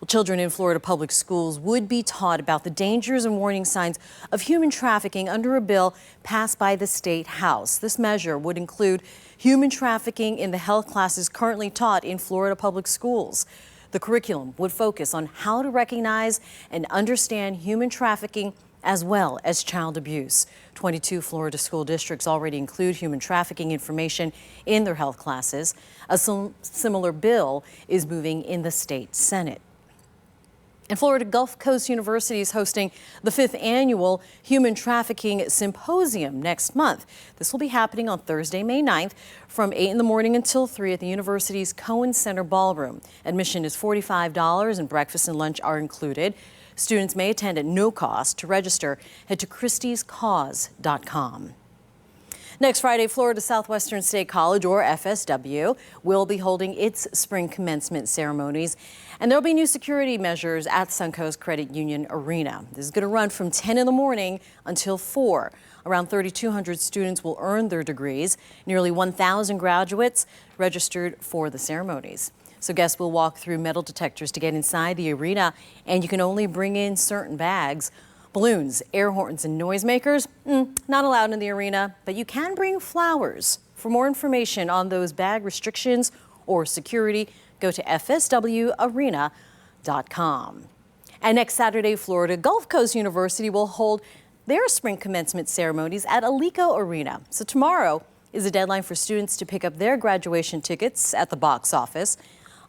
Well, children in Florida public schools would be taught about the dangers and warning signs of human trafficking under a bill passed by the state house. This measure would include human trafficking in the health classes currently taught in Florida public schools. The curriculum would focus on how to recognize and understand human trafficking as well as child abuse. 22 Florida school districts already include human trafficking information in their health classes. A similar bill is moving in the state Senate. And Florida Gulf Coast University is hosting the 5th annual Human Trafficking Symposium next month. This will be happening on Thursday, May 9th from 8 in the morning until 3 at the university's Cohen Center Ballroom. Admission is $45 and breakfast and lunch are included. Students may attend at no cost. To register, head to christiescause.com. Next Friday, Florida Southwestern State College, or FSW, will be holding its spring commencement ceremonies. And there'll be new security measures at Suncoast Credit Union Arena. This is going to run from 10 in the morning until 4. Around 3,200 students will earn their degrees. Nearly 1,000 graduates registered for the ceremonies. So guests will walk through metal detectors to get inside the arena, and you can only bring in certain bags. Balloons, air horns, and noisemakers, not allowed in the arena, but you can bring flowers. For more information on those bag restrictions or security, go to fswarena.com. And next Saturday, Florida Gulf Coast University will hold their spring commencement ceremonies at Alico Arena. So tomorrow is a deadline for students to pick up their graduation tickets at the box office.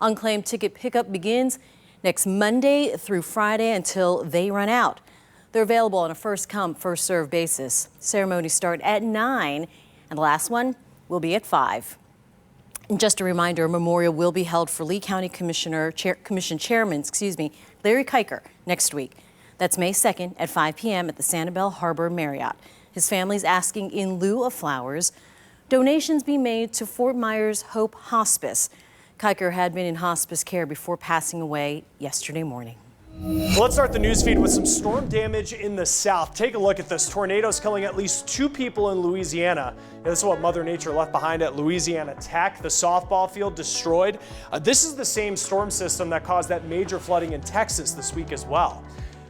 Unclaimed ticket pickup begins next Monday through Friday until they run out. They're available on a first-come, first-served basis. Ceremonies start at 9, and the last one will be at 5. And just a reminder, a memorial will be held for Lee County Commission Chairman, Larry Kiker next week. That's May 2nd at 5 p.m. at the Sanibel Harbor Marriott. His family's asking, in lieu of flowers, donations be made to Fort Myers Hope Hospice. Kiker had been in hospice care before passing away yesterday morning. Well, let's start the news feed with some storm damage in the south. Take a look at this. Tornadoes killing at least 2 people in Louisiana. This is what Mother Nature left behind at Louisiana Tech. The softball field destroyed. This is the same storm system that caused that major flooding in Texas this week as well.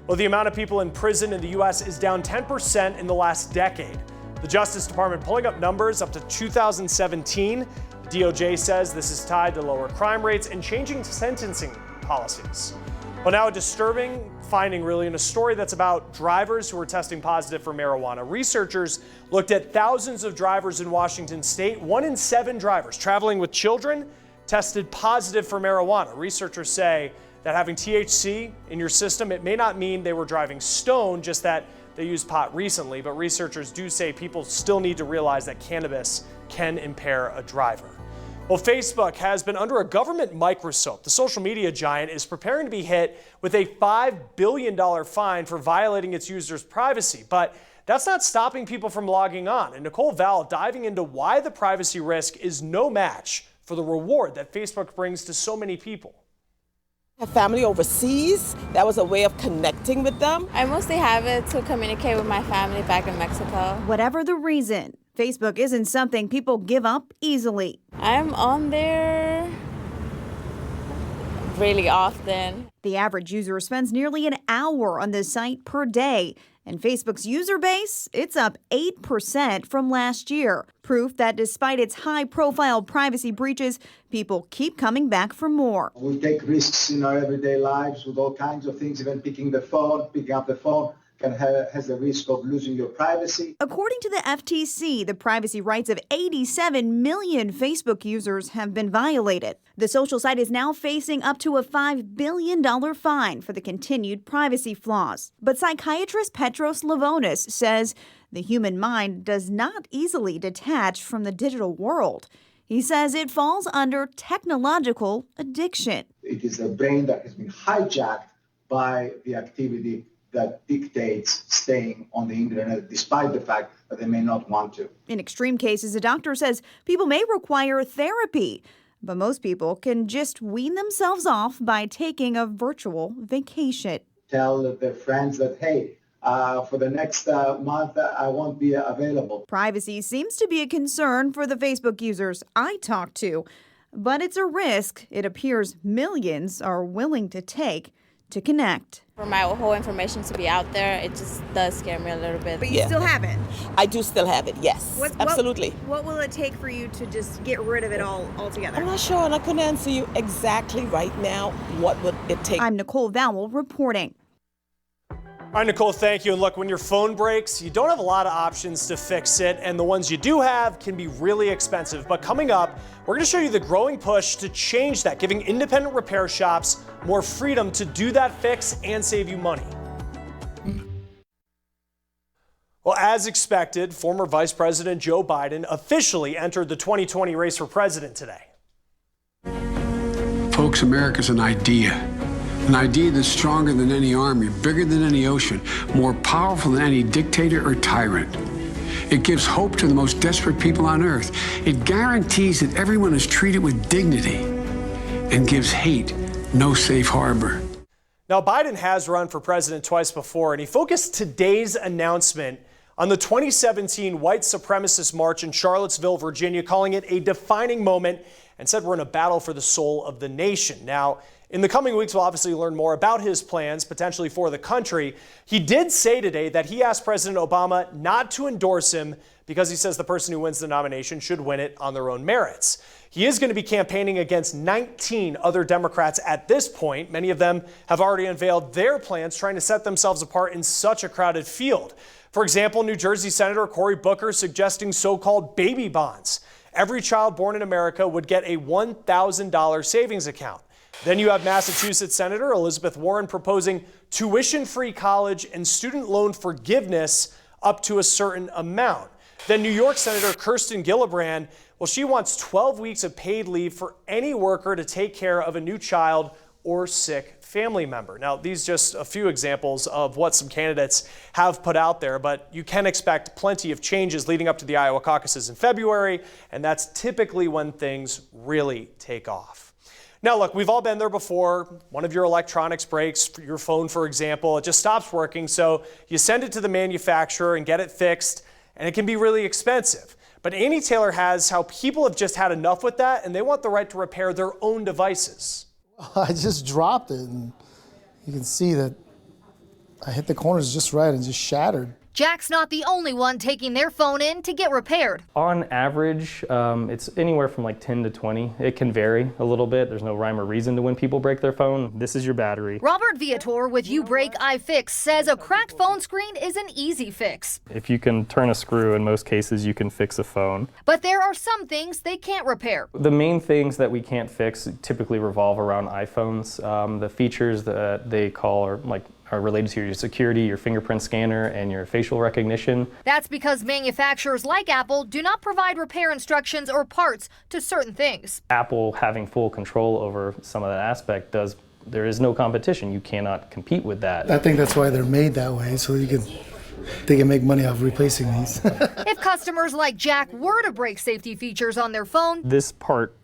Well, the amount of people in prison in the U.S. is down 10% in the last decade. The Justice Department pulling up numbers up to 2017. DOJ says this is tied to lower crime rates and changing sentencing policies. Well, now a disturbing finding really in a story that's about drivers who are testing positive for marijuana. Researchers looked at thousands of drivers in Washington state. 1 in 7 drivers traveling with children tested positive for marijuana. Researchers say that having THC in your system, it may not mean they were driving stoned, just that they used pot recently. But researchers do say people still need to realize that cannabis can impair a driver. Well, Facebook has been under a government microscope. The social media giant is preparing to be hit with a $5 billion fine for violating its users' privacy. But that's not stopping people from logging on. And Nicole Val diving into why the privacy risk is no match for the reward that Facebook brings to so many people. I have family overseas. That was a way of connecting with them. I mostly have it to communicate with my family back in Mexico. Whatever the reason, Facebook isn't something people give up easily. I'm on there really often. The average user spends nearly an hour on the site per day. And Facebook's user base, it's up 8% from last year. Proof that despite its high-profile privacy breaches, people keep coming back for more. We take risks in our everyday lives with all kinds of things, even picking up the phone. Has the risk of losing your privacy. According to the FTC, the privacy rights of 87 million Facebook users have been violated. The social site is now facing up to a $5 billion fine for the continued privacy flaws. But psychiatrist Petros Lavonis says the human mind does not easily detach from the digital world. He says it falls under technological addiction. It is the brain that has been hijacked by the activity that dictates staying on the internet, despite the fact that they may not want to. In extreme cases, a doctor says people may require therapy, but most people can just wean themselves off by taking a virtual vacation. Tell their friends that, hey, for the next month, I won't be available. Privacy seems to be a concern for the Facebook users I talked to. But it's a risk it appears millions are willing to take to connect. For my whole information to be out there, it just does scare me a little bit. But you still have it. I do still have it, yes. Absolutely. What will it take for you to just get rid of it altogether? I'm not sure, and I couldn't answer you exactly right now what would it take. I'm Nicole Vowell reporting. All right, Nicole, thank you. And look, when your phone breaks, you don't have a lot of options to fix it, and the ones you do have can be really expensive. But coming up, we're going to show you the growing push to change that, giving independent repair shops more freedom to do that fix and save you money. Well, as expected, former Vice President Joe Biden officially entered the 2020 race for president today. Folks, America's an idea. An idea that's stronger than any army, bigger than any ocean, more powerful than any dictator or tyrant. It gives hope to the most desperate people on earth. It guarantees that everyone is treated with dignity and gives hate no safe harbor. Now, Biden has run for president twice before, and he focused today's announcement on the 2017 white supremacist march in Charlottesville, Virginia, calling it a defining moment and said we're in a battle for the soul of the nation. Now, in the coming weeks, we'll obviously learn more about his plans, potentially for the country. He did say today that he asked President Obama not to endorse him because he says the person who wins the nomination should win it on their own merits. He is going to be campaigning against 19 other Democrats at this point. Many of them have already unveiled their plans, trying to set themselves apart in such a crowded field. For example, New Jersey Senator Cory Booker suggesting so-called baby bonds. Every child born in America would get a $1,000 savings account. Then you have Massachusetts Senator Elizabeth Warren proposing tuition-free college and student loan forgiveness up to a certain amount. Then New York Senator Kirsten Gillibrand, well, she wants 12 weeks of paid leave for any worker to take care of a new child or sick family member. Now, these are just a few examples of what some candidates have put out there, but you can expect plenty of changes leading up to the Iowa caucuses in February, and that's typically when things really take off. Now, look, we've all been there before. One of your electronics breaks, your phone, for example, it just stops working. So you send it to the manufacturer and get it fixed, and it can be really expensive. But Annie Taylor has how people have just had enough with that, and they want the right to repair their own devices. I just dropped it, and you can see that I hit the corners just right and just shattered. Jack's not the only one taking their phone in to get repaired. On average, it's anywhere from like 10 to 20. It can vary a little bit. There's no rhyme or reason to when people break their phone. This is your battery. Robert Viator with You Break, I Fix says a cracked phone screen is an easy fix. If you can turn a screw, in most cases, you can fix a phone. But there are some things they can't repair. The main things that we can't fix typically revolve around iPhones. The features that they call are related to your security, your fingerprint scanner, and your facial recognition. That's because manufacturers like Apple do not provide repair instructions or parts to certain things. Apple having full control over some of that aspect there is no competition. You cannot compete with that. I think that's why they're made that way, so they can make money off replacing these. If customers like Jack were to break safety features on their phone, This part,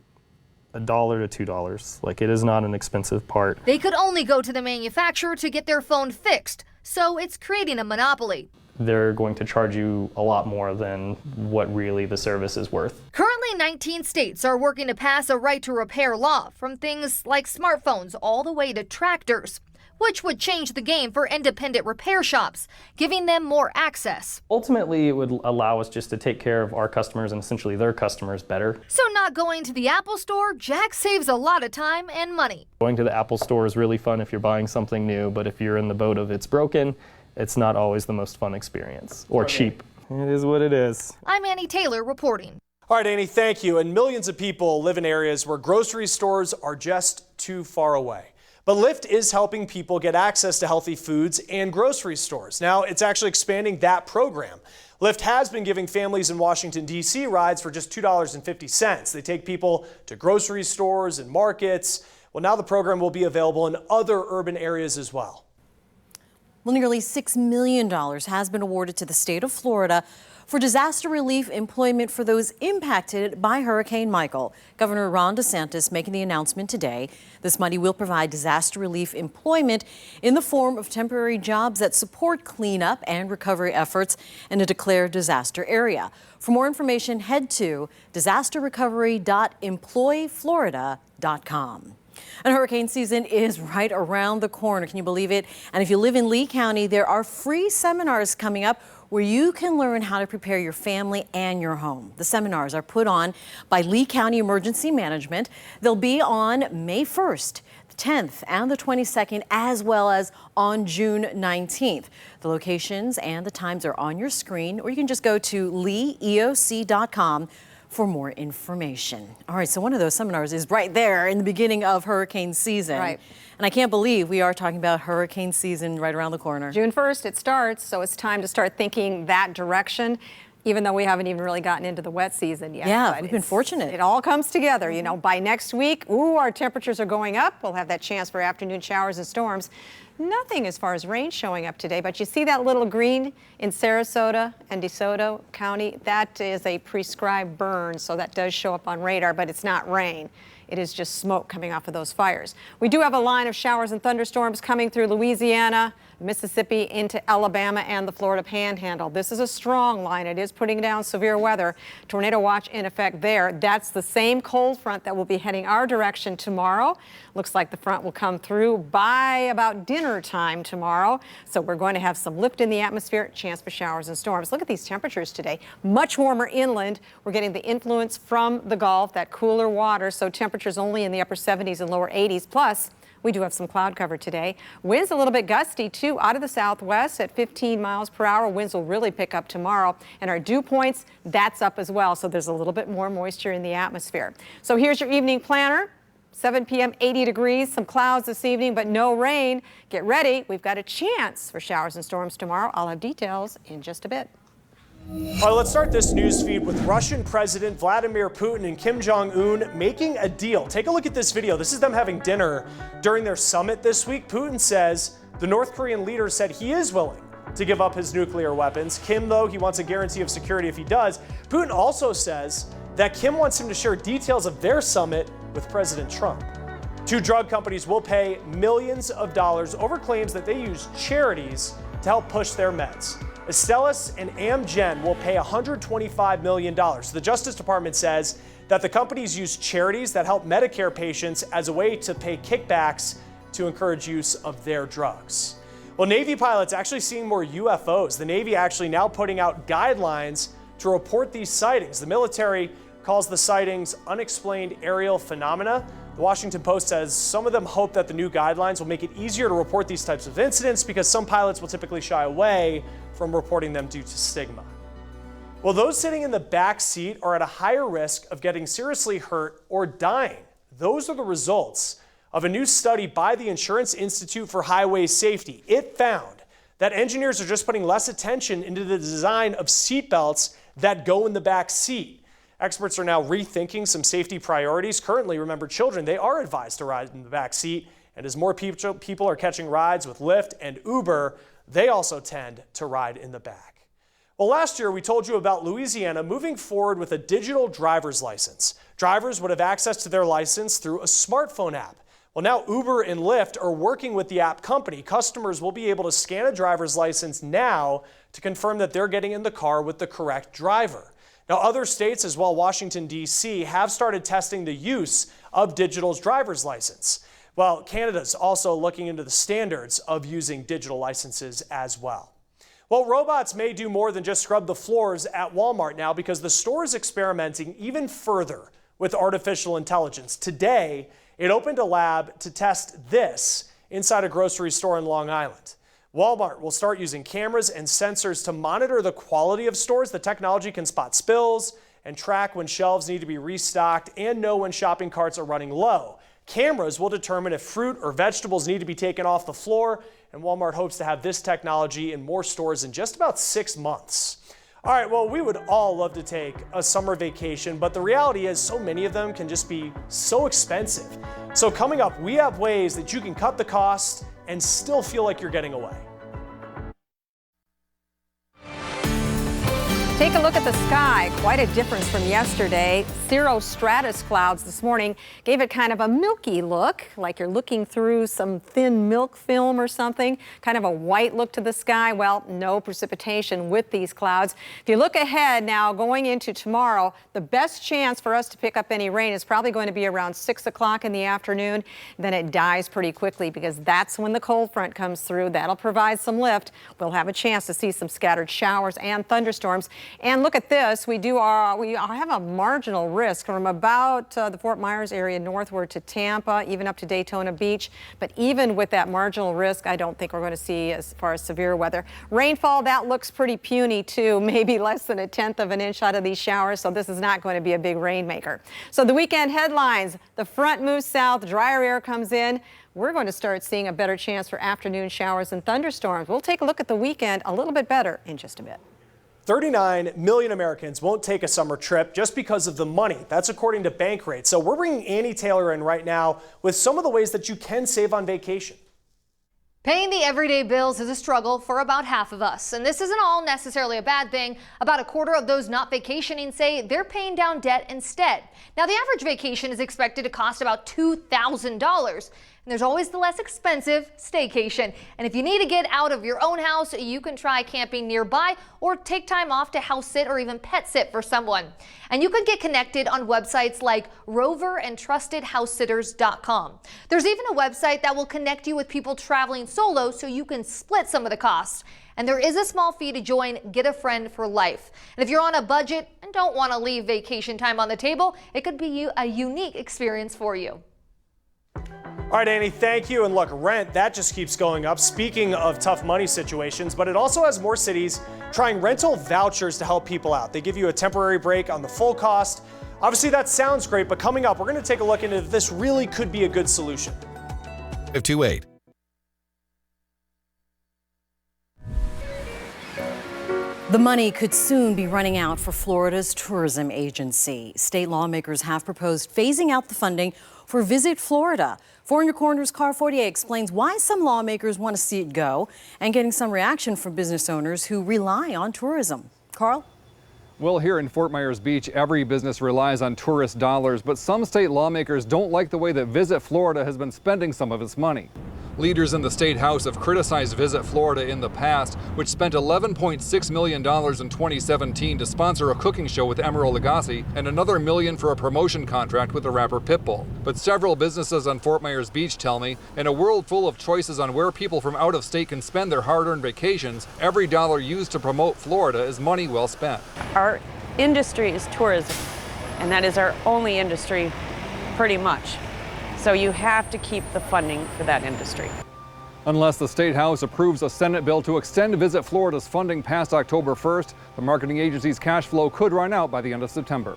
$1 to $2. Like, it is not an expensive part. they could only go to the manufacturer to get their phone fixed. So it's creating a monopoly. They're going to charge you a lot more than what really the service is worth. Currently, 19 states are working to pass a right to repair law, from things like smartphones all the way to tractors, which would change the game for independent repair shops, giving them more access. Ultimately, it would allow us just to take care of our customers and essentially their customers better. So not going to the Apple Store, Jack saves a lot of time and money. Going to the Apple Store is really fun if you're buying something new, but if you're in the boat of it's broken, it's not always the most fun experience, or cheap. It is what it is. I'm Annie Taylor reporting. All right, Annie, thank you. And millions of people live in areas where grocery stores are just too far away. But Lyft is helping people get access to healthy foods and grocery stores. Now, it's actually expanding that program. Lyft has been giving families in Washington, D.C. rides for just $2.50. They take people to grocery stores and markets. Well, now the program will be available in other urban areas as well. Well, nearly $6 million has been awarded to the state of Florida for disaster relief employment for those impacted by Hurricane Michael. Governor Ron DeSantis making the announcement today. This money will provide disaster relief employment in the form of temporary jobs that support cleanup and recovery efforts in a declared disaster area. For more information, head to disasterrecovery.employflorida.com. And hurricane season is right around the corner. Can you believe it? And if you live in Lee County, there are free seminars coming up where you can learn how to prepare your family and your home. The seminars are put on by Lee County Emergency Management. They'll be on May 1st, the 10th, and the 22nd, as well as on June 19th. The locations and the times are on your screen, or you can just go to leeoc.com for more information. All right, so one of those seminars is right there in the beginning of hurricane season. Right. And I can't believe we are talking about hurricane season right around the corner. June 1st, it starts, so it's time to start thinking that direction, even though we haven't even really gotten into the wet season yet. Yeah, But we've been fortunate. It all comes together, you know. By next week, our temperatures are going up. We'll have that chance for afternoon showers and storms. Nothing as far as rain showing up today, but you see that little green in Sarasota and DeSoto County? That is a prescribed burn, so that does show up on radar, but it's not rain. It is just smoke coming off of those fires. We do have a line of showers and thunderstorms coming through Louisiana, Mississippi into Alabama and the Florida Panhandle. This is a strong line. It is putting down severe weather. Tornado watch in effect there. That's the same cold front that will be heading our direction tomorrow. Looks like the front will come through by about dinner time tomorrow. So we're going to have some lift in the atmosphere, chance for showers and storms. Look at these temperatures today. Much warmer inland. We're getting the influence from the Gulf, that cooler water. So temperatures only in the upper 70s and lower 80s. Plus, we do have some cloud cover today. Winds a little bit gusty, too, out of the southwest at 15 miles per hour. Winds will really pick up tomorrow. And our dew points, that's up as well. So there's a little bit more moisture in the atmosphere. So here's your evening planner. 7 p.m., 80 degrees, some clouds this evening, but no rain. Get ready. We've got a chance for showers and storms tomorrow. I'll have details in just a bit. All right, let's start this news feed with Russian President Vladimir Putin and Kim Jong-un making a deal. Take a look at this video. This is them having dinner during their summit this week. Putin says the North Korean leader said he is willing to give up his nuclear weapons. Kim, though, he wants a guarantee of security if he does. Putin also says that Kim wants him to share details of their summit with President Trump. Two drug companies will pay millions of dollars over claims that they use charities to help push their meds. Astellas and Amgen will pay $125 million. The Justice Department says that the companies use charities that help Medicare patients as a way to pay kickbacks to encourage use of their drugs. Well, Navy pilots actually seeing more UFOs. The Navy actually now putting out guidelines to report these sightings. The military calls the sightings unexplained aerial phenomena. The Washington Post says some of them hope that the new guidelines will make it easier to report these types of incidents because some pilots will typically shy away from reporting them due to stigma. Well, those sitting in the back seat are at a higher risk of getting seriously hurt or dying. Those are the results of a new study by the Insurance Institute for Highway Safety. It found that engineers are just putting less attention into the design of seat belts that go in the back seat. Experts are now rethinking some safety priorities. Currently, remember, children, they are advised to ride in the back seat. And as more people are catching rides with Lyft and Uber, they also tend to ride in the back. Well, last year we told you about Louisiana moving forward with a digital driver's license. Drivers would have access to their license through a smartphone app. Well, now Uber and Lyft are working with the app company. Customers will be able to scan a driver's license now to confirm that they're getting in the car with the correct driver. Now, other states, as well Washington, D.C., have started testing the use of digital driver's license. Well, Canada's also looking into the standards of using digital licenses as well. Well, robots may do more than just scrub the floors at Walmart now because the store is experimenting even further with artificial intelligence. Today, it opened a lab to test this inside a grocery store in Long Island. Walmart will start using cameras and sensors to monitor the quality of stores. The technology can spot spills and track when shelves need to be restocked and know when shopping carts are running low. Cameras will determine if fruit or vegetables need to be taken off the floor, and Walmart hopes to have this technology in more stores in just about 6 months. All right, well, we would all love to take a summer vacation, but the reality is so many of them can just be so expensive. So coming up, we have ways that you can cut the cost and still feel like you're getting away. Take a look at the sky. Quite a difference from yesterday. Cirrostratus clouds this morning gave it kind of a milky look, like you're looking through some thin milk film or something. Kind of a white look to the sky. Well, no precipitation with these clouds. If you look ahead now, going into tomorrow, the best chance for us to pick up any rain is probably going to be around 6 o'clock in the afternoon. Then it dies pretty quickly because that's when the cold front comes through. That'll provide some lift. We'll have a chance to see some scattered showers and thunderstorms. And look at this. We have a marginal risk from about the Fort Myers area northward to Tampa, even up to Daytona Beach. But even with that marginal risk, I don't think we're going to see as far as severe weather. Rainfall, that looks pretty puny too, maybe less than 1/10 of an inch out of these showers. So this is not going to be a big rainmaker. So the weekend headlines, the front moves south, drier air comes in. We're going to start seeing a better chance for afternoon showers and thunderstorms. We'll take a look at the weekend a little bit better in just a bit. 39 million Americans won't take a summer trip just because of the money. That's according to Bankrate. So we're bringing Annie Taylor in right now with some of the ways that you can save on vacation. Paying the everyday bills is a struggle for about half of us, and this isn't all necessarily a bad thing. About a quarter of those not vacationing say they're paying down debt instead. Now, the average vacation is expected to cost about $2,000. And there's always the less expensive staycation. And if you need to get out of your own house, you can try camping nearby or take time off to house sit or even pet sit for someone. And you can get connected on websites like roverandtrustedhousesitters.com. There's even a website that will connect you with people traveling solo so you can split some of the costs. And there is a small fee to join Get a Friend for Life. And if you're on a budget and don't want to leave vacation time on the table, it could be a unique experience for you. All right, Annie, thank you. And look, rent, that just keeps going up. Speaking of tough money situations, but it also has more cities trying rental vouchers to help people out. They give you a temporary break on the full cost. Obviously, that sounds great, but coming up, we're going to take a look into if this really could be a good solution. 528. The money could soon be running out for Florida's tourism agency. State lawmakers have proposed phasing out the funding for Visit Florida. 4 in Your Corner's Carl Fortier explains why some lawmakers want to see it go and getting some reaction from business owners who rely on tourism. Carl? Well, here in Fort Myers Beach, every business relies on tourist dollars, but some state lawmakers don't like the way that Visit Florida has been spending some of its money. Leaders in the state house have criticized Visit Florida in the past, which spent $11.6 million in 2017 to sponsor a cooking show with Emeril Lagasse and another $1 million for a promotion contract with the rapper Pitbull. But several businesses on Fort Myers Beach tell me, in a world full of choices on where people from out of state can spend their hard-earned vacations, every dollar used to promote Florida is money well spent. Our industry is tourism, and that is our only industry, pretty much. So you have to keep the funding for that industry. Unless the State House approves a Senate bill to extend Visit Florida's funding past October 1st, the marketing agency's cash flow could run out by the end of September.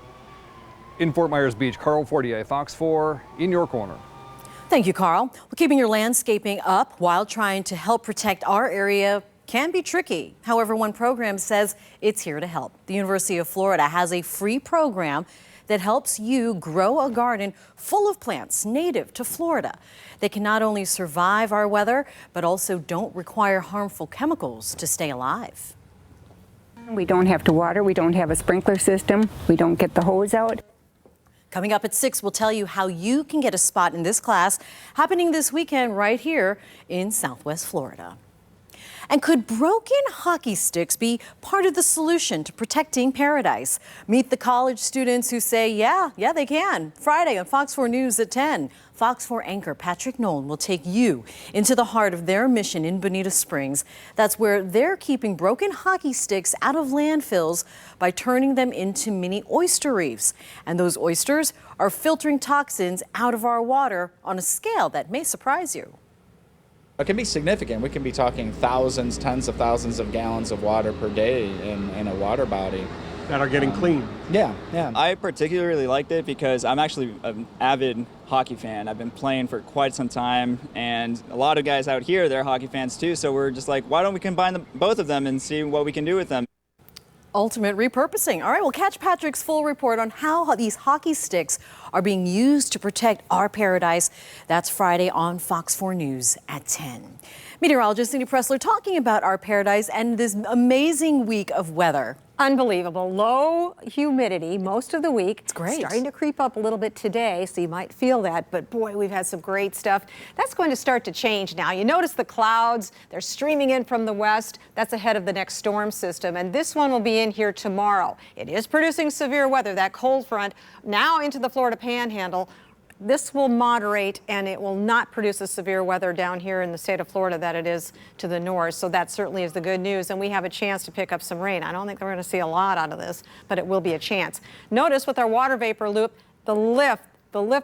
In Fort Myers Beach, Carl Fortier, Fox 4, in your corner. Thank you, Carl. Well, keeping your landscaping up while trying to help protect our area can be tricky. However, one program says it's here to help. The University of Florida has a free program that helps you grow a garden full of plants native to Florida. They can not only survive our weather, but also don't require harmful chemicals to stay alive. We don't have to water, we don't have a sprinkler system, we don't get the hose out. Coming up at 6, we'll tell you how you can get a spot in this class happening this weekend right here in Southwest Florida. And could broken hockey sticks be part of the solution to protecting paradise? Meet the college students who say, yeah, they can. Friday on Fox 4 News at 10. Fox 4 anchor Patrick Nolan will take you into the heart of their mission in Bonita Springs. That's where they're keeping broken hockey sticks out of landfills by turning them into mini oyster reefs. And those oysters are filtering toxins out of our water on a scale that may surprise you. It can be significant. We can be talking thousands, tens of thousands of gallons of water per day in a water body. That are getting clean. Yeah. I particularly liked it because I'm actually an avid hockey fan. I've been playing for quite some time, and a lot of guys out here, they're hockey fans too, so we're just like, why don't we combine both of them and see what we can do with them? Ultimate repurposing. All right, we'll catch Patrick's full report on how these hockey sticks are being used to protect our paradise. That's Friday on Fox 4 News at 10. Meteorologist Cindy Pressler talking about our paradise and this amazing week of weather. Unbelievable. Low humidity most of the week. It's great. Starting to creep up a little bit today, so you might feel that. But boy, we've had some great stuff. That's going to start to change now. You notice the clouds, they're streaming in from the west. That's ahead of the next storm system. And this one will be in here tomorrow. It is producing severe weather, that cold front, now into the Florida Panhandle. This will moderate, and it will not produce the severe weather down here in the state of Florida that it is to the north. So that certainly is the good news, and we have a chance to pick up some rain. I don't think we're going to see a lot out of this, but it will be a chance. Notice with our water vapor loop, the lift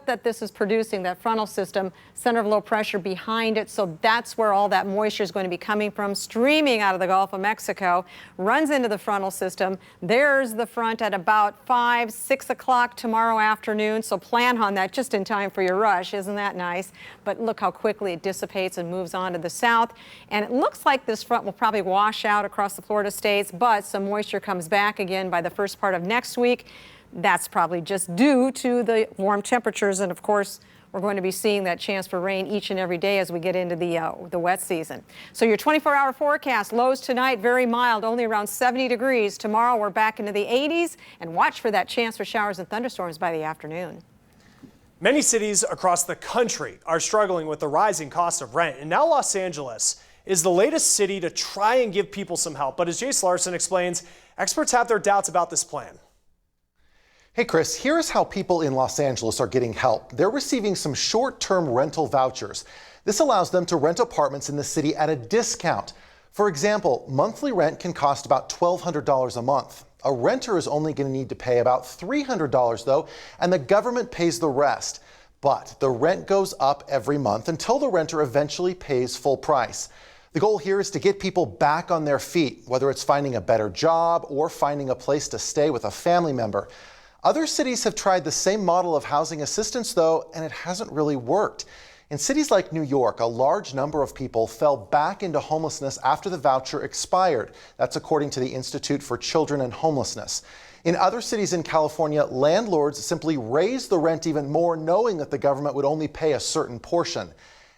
that this is producing, that frontal system, center of low pressure behind it, so that's where all that moisture is going to be coming from, streaming out of the Gulf of Mexico, runs into the frontal system. There's the front at about 5, 6 o'clock tomorrow afternoon, so plan on that just in time for your rush. Isn't that nice? But look how quickly it dissipates and moves on to the south, and it looks like this front will probably wash out across the Florida states, but some moisture comes back again by the first part of next week. That's probably just due to the warm temperatures, and of course, we're going to be seeing that chance for rain each and every day as we get into the wet season. So your 24-hour forecast, lows tonight, very mild, only around 70 degrees. Tomorrow, we're back into the 80s, and watch for that chance for showers and thunderstorms by the afternoon. Many cities across the country are struggling with the rising cost of rent, and now Los Angeles is the latest city to try and give people some help. But as Jace Larson explains, experts have their doubts about this plan. Hey Chris, here's how people in Los Angeles are getting help. They're receiving some short-term rental vouchers. This allows them to rent apartments in the city at a discount. For example, monthly rent can cost about $1,200 a month. A renter is only going to need to pay about $300 though, and the government pays the rest. But the rent goes up every month until the renter eventually pays full price. The goal here is to get people back on their feet, whether it's finding a better job or finding a place to stay with a family member. Other cities have tried the same model of housing assistance, though, and it hasn't really worked. In cities like New York, a large number of people fell back into homelessness after the voucher expired. That's according to the Institute for Children and Homelessness. In other cities in California, landlords simply raised the rent even more, knowing that the government would only pay a certain portion.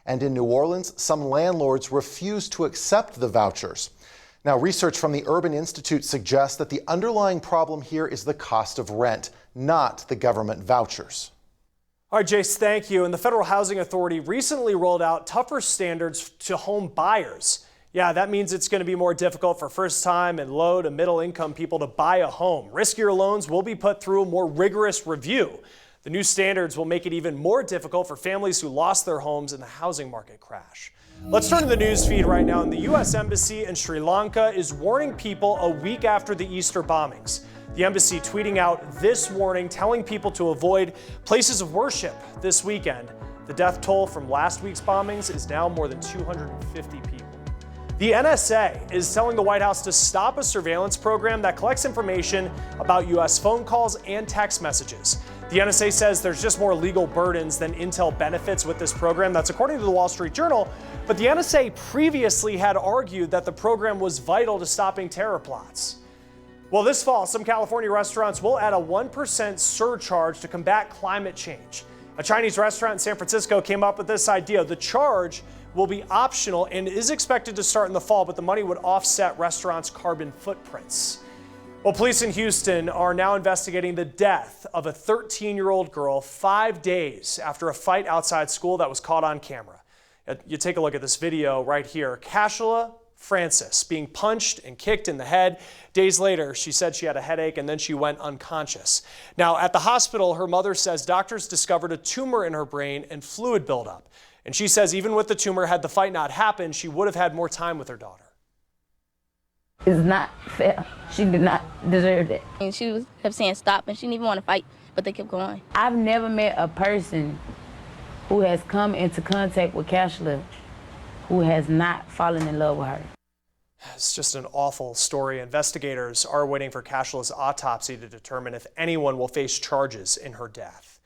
And in New Orleans, some landlords refused to accept the vouchers. Now, research from the Urban Institute suggests that the underlying problem here is the cost of rent, not the government vouchers. All right, Jace, thank you. And the Federal Housing Authority recently rolled out tougher standards to home buyers. Yeah, that means it's going to be more difficult for first-time and low to middle-income people to buy a home. Riskier loans will be put through a more rigorous review. The new standards will make it even more difficult for families who lost their homes in the housing market crash. Let's turn to the news feed right now. And the U.S. Embassy in Sri Lanka is warning people a week after the Easter bombings. The embassy tweeting out this warning, telling people to avoid places of worship this weekend. The death toll from last week's bombings is now more than 250 people. The NSA is telling the White House to stop a surveillance program that collects information about U.S. phone calls and text messages. The NSA says there's just more legal burdens than intel benefits with this program. That's according to the Wall Street Journal. But the NSA previously had argued that the program was vital to stopping terror plots. Well, this fall, some California restaurants will add a 1% surcharge to combat climate change. A Chinese restaurant in San Francisco came up with this idea. The charge will be optional and is expected to start in the fall, but the money would offset restaurants' carbon footprints. Well, police in Houston are now investigating the death of a 13-year-old girl 5 days after a fight outside school that was caught on camera. You take a look at this video right here. Cashla Francis being punched and kicked in the head. Days later, she said she had a headache and then she went unconscious. Now, at the hospital, her mother says doctors discovered a tumor in her brain and fluid buildup. And she says even with the tumor, had the fight not happened, she would have had more time with her daughter. It's not fair. She did not deserve that. And she kept saying stop, and she didn't even want to fight, but they kept going. I've never met a person who has come into contact with Cashla who has not fallen in love with her. It's just an awful story. Investigators are waiting for Cashla's autopsy to determine if anyone will face charges in her death.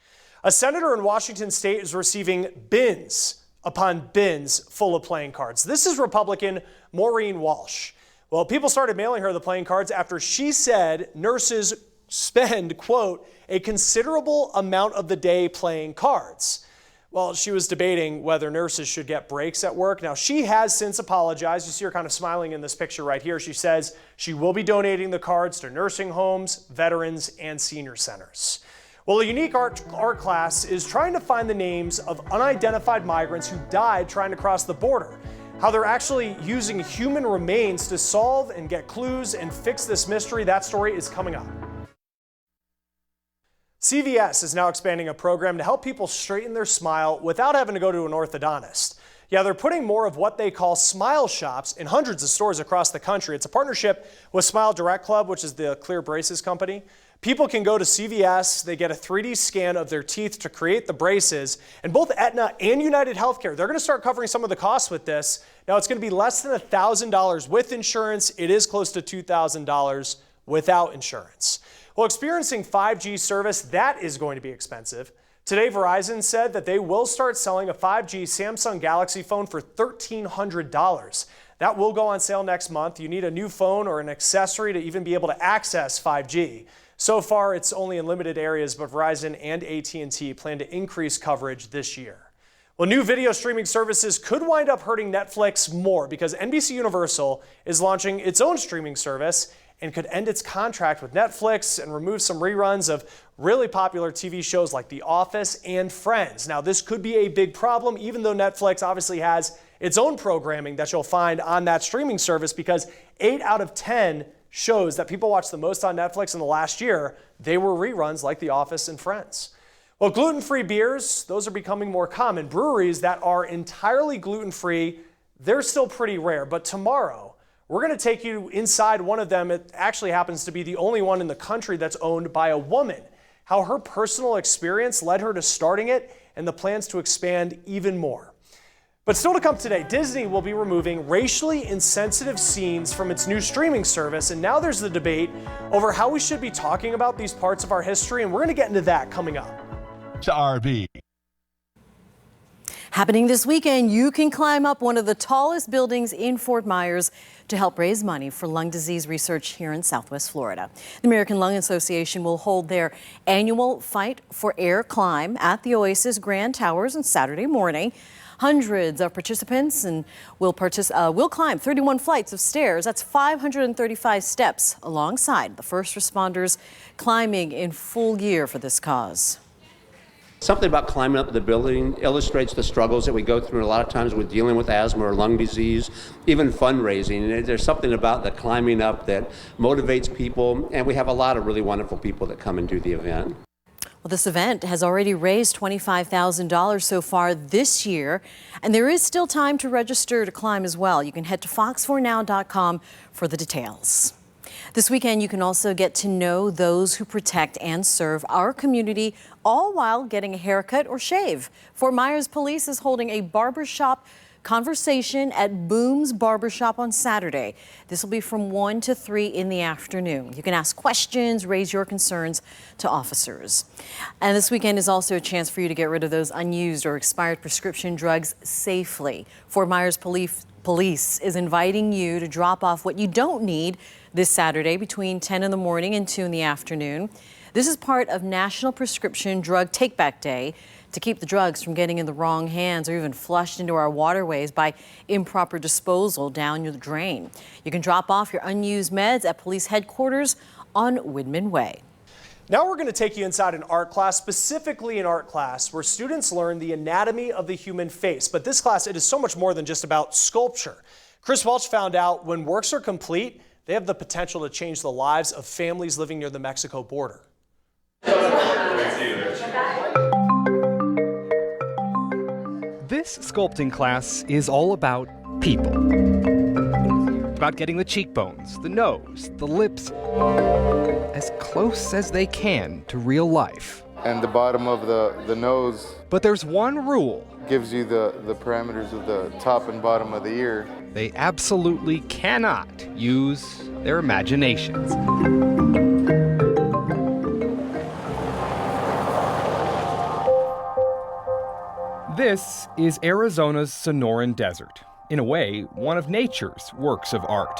A senator in Washington state is receiving bins upon bins full of playing cards. This is Republican Maureen Walsh. Well, people started mailing her the playing cards after she said nurses spend, quote, a considerable amount of the day playing cards. Well, she was debating whether nurses should get breaks at work. Now, she has since apologized. You see her kind of smiling in this picture right here. She says she will be donating the cards to nursing homes, veterans, and senior centers. Well, a unique art class is trying to find the names of unidentified migrants who died trying to cross the border. How they're actually using human remains to solve and get clues and fix this mystery, that story is coming up. CVS is now expanding a program to help people straighten their smile without having to go to an orthodontist. Yeah, they're putting more of what they call smile shops in hundreds of stores across the country. It's a partnership with Smile Direct Club, which is the clear braces company. People can go to CVS, they get a 3D scan of their teeth to create the braces, and both Aetna and United Healthcare, they're going to start covering some of the costs with this. Now, it's going to be less than $1,000 with insurance. It is close to $2,000 without insurance. Well, experiencing 5G service, that is going to be expensive. Today, Verizon said that they will start selling a 5G Samsung Galaxy phone for $1,300. That will go on sale next month. You need a new phone or an accessory to even be able to access 5G. So far, it's only in limited areas, but Verizon and AT&T plan to increase coverage this year. Well, new video streaming services could wind up hurting Netflix more because NBC Universal is launching its own streaming service and could end its contract with Netflix and remove some reruns of really popular TV shows like The Office and Friends. Now, this could be a big problem, even though Netflix obviously has its own programming that you'll find on that streaming service, because 8 out of 10 shows that people watch the most on Netflix in the last year, they were reruns like The Office and Friends. Well, gluten-free beers, those are becoming more common. Breweries that are entirely gluten-free, they're still pretty rare, but tomorrow, we're going to take you inside one of them. It actually happens to be the only one in the country that's owned by a woman. How her personal experience led her to starting it and the plans to expand even more. But still to come today, Disney will be removing racially insensitive scenes from its new streaming service, and now there's the debate over how we should be talking about these parts of our history, and we're going to get into that coming up. To RB. Happening this weekend, you can climb up one of the tallest buildings in Fort Myers to help raise money for lung disease research here in Southwest Florida. The American Lung Association will hold their annual Fight for Air climb at the Oasis Grand Towers on Saturday morning. Hundreds of participants will climb 31 flights of stairs. That's 535 steps alongside the first responders climbing in full gear for this cause. Something about climbing up the building illustrates the struggles that we go through a lot of times with dealing with asthma or lung disease, even fundraising. And there's something about the climbing up that motivates people, and we have a lot of really wonderful people that come and do the event. Well, this event has already raised $25,000 so far this year, and there is still time to register to climb as well. You can head to fox4now.com for the details. This weekend, you can also get to know those who protect and serve our community, all while getting a haircut or shave. Fort Myers Police is holding a barbershop conversation at Boom's Barbershop on Saturday. This will be from 1 to 3 in the afternoon. You can ask questions, raise your concerns to officers. And this weekend is also a chance for you to get rid of those unused or expired prescription drugs safely. Fort Myers Police is inviting you to drop off what you don't need this Saturday between 10 in the morning and 2 in the afternoon. This is part of National Prescription Drug Take-Back Day to keep the drugs from getting in the wrong hands or even flushed into our waterways by improper disposal down the drain. You can drop off your unused meds at police headquarters on Woodman Way. Now we're going to take you inside an art class, specifically an art class where students learn the anatomy of the human face. But this class, it is so much more than just about sculpture. Chris Welch found out when works are complete, they have the potential to change the lives of families living near the Mexico border. This sculpting class is all about people. About getting the cheekbones, the nose, the lips as close as they can to real life. And the bottom of the nose. But there's one rule. Gives you the parameters of the top and bottom of the ear. They absolutely cannot use their imaginations. This is Arizona's Sonoran Desert. In a way, one of nature's works of art.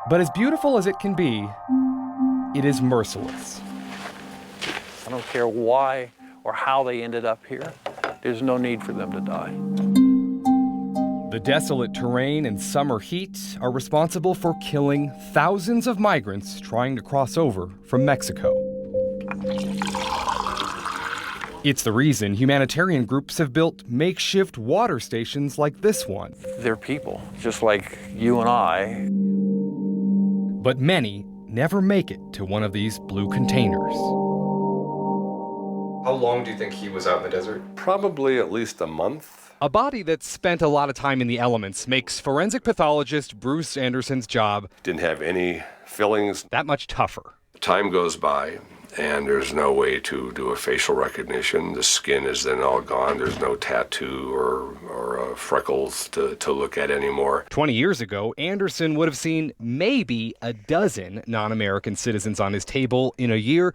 But as beautiful as it can be, it is merciless. I don't care why or how they ended up here. not. There's no need for them to die. The desolate terrain and summer heat are responsible for killing thousands of migrants trying to cross over from Mexico. It's the reason humanitarian groups have built makeshift water stations like this one. They're people, just like you and I. But many never make it to one of these blue containers. How long do you think he was out in the desert? Probably at least a month. A body that's spent a lot of time in the elements makes forensic pathologist Bruce Anderson's job Didn't have any fillings. that much tougher. Time goes by, and there's no way to do a facial recognition. The skin is then all gone. There's no tattoo or freckles to look at anymore. 20 years ago, Anderson would have seen maybe a dozen non-American citizens on his table in a year.